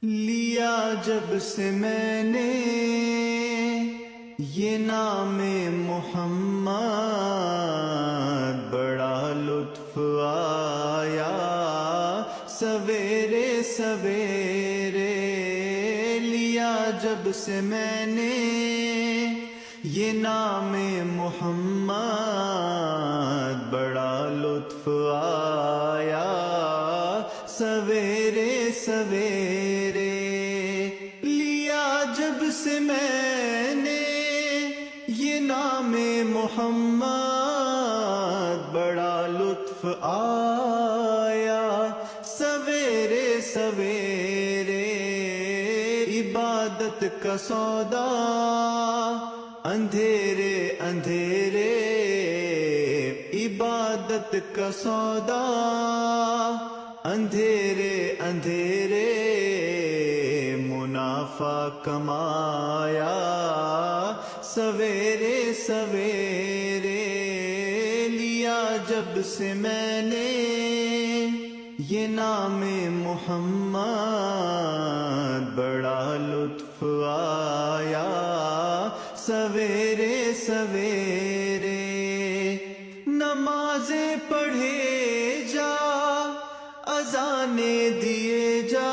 لیا جب سے میں نے یہ نام محمد، بڑا لطف آیا سویرے سویرے۔ لیا جب سے میں نے یہ نام محمد، بڑا لطف آیا سویرے سویرے۔ لیا جب سے میں نے یہ نام محمد، بڑا لطف آیا سویرے سویرے۔ عبادت کا سودا اندھیرے اندھیرے، عبادت کا سودا اندھیرے اندھیرے، منافع کمایا سویرے سویرے۔ لیا جب سے میں نے یہ نام محمد، بڑا لطف آیا سویرے سویرے۔ نمازیں پڑھے جا، اذانیں دیے جا،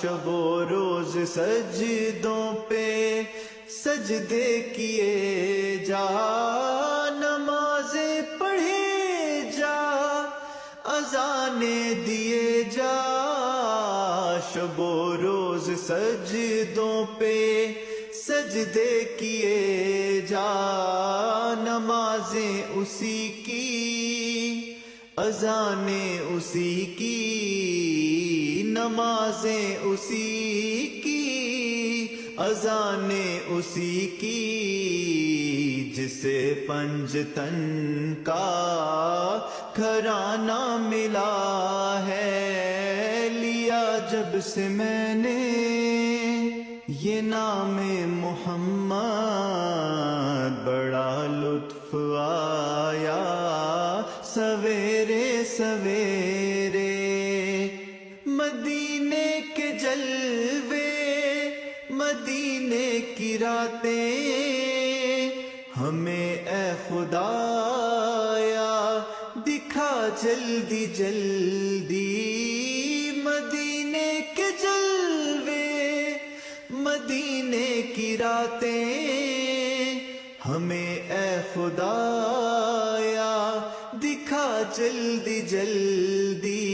شب و روز سجدوں پہ سجدے کیے جا۔ نمازیں پڑھے جا، اذانیں دیے جا، شب و روز سجدوں پہ سجدے کیے جا۔ نمازیں اسی کی، اذانیں اسی کی، نمازیں اسی کی، اذانیں اسی کی، جسے پنجتن کا گھرانہ ملا ہے۔ لیا جب سے میں نے یہ نام محمد، بڑا لطف آیا سویرے سویرے۔ مدینے کے جلوے، مدینے کی راتیں، ہمیں اے خدایا دکھا جلدی جلدی۔ مدینے کے جلوے، مدینے کی راتیں، ہمیں اے خدایا دکھا جلدی جلدی۔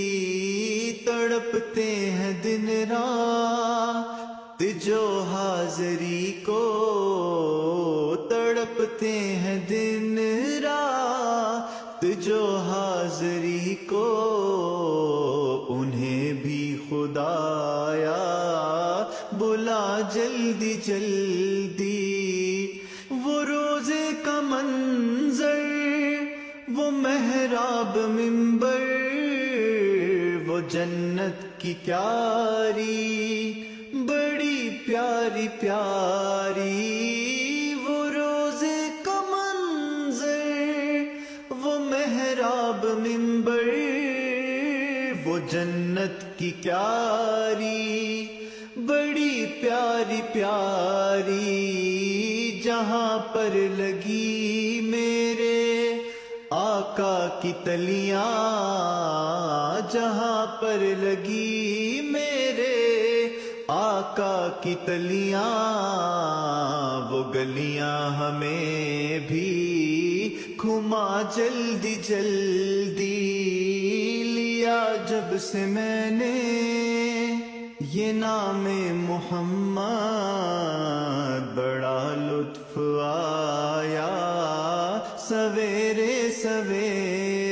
تڑپتے ہیں دن رات جو حاضری کو، تڑپتے ہیں دن رات جو حاضری کو، انہیں بھی خدایا بلا جلدی جلدی۔ وہ روزے کا منظر، وہ محراب منبر، وہ جنت کی کیاری بڑی پیاری پیاری۔ وہ روزے کا منظر، وہ محراب منبر، وہ جنت کی کیاری بڑی پیاری پیاری۔ جہاں پر لگی میرے آقا کی تلیاں، جہاں پر لگی میرے آقا کی تلیاں، وہ گلیاں ہمیں بھی گھما جلدی جلدی۔ لیا جب سے میں نے یہ نام محمد، بڑا لطف آیا سویرے سویرے۔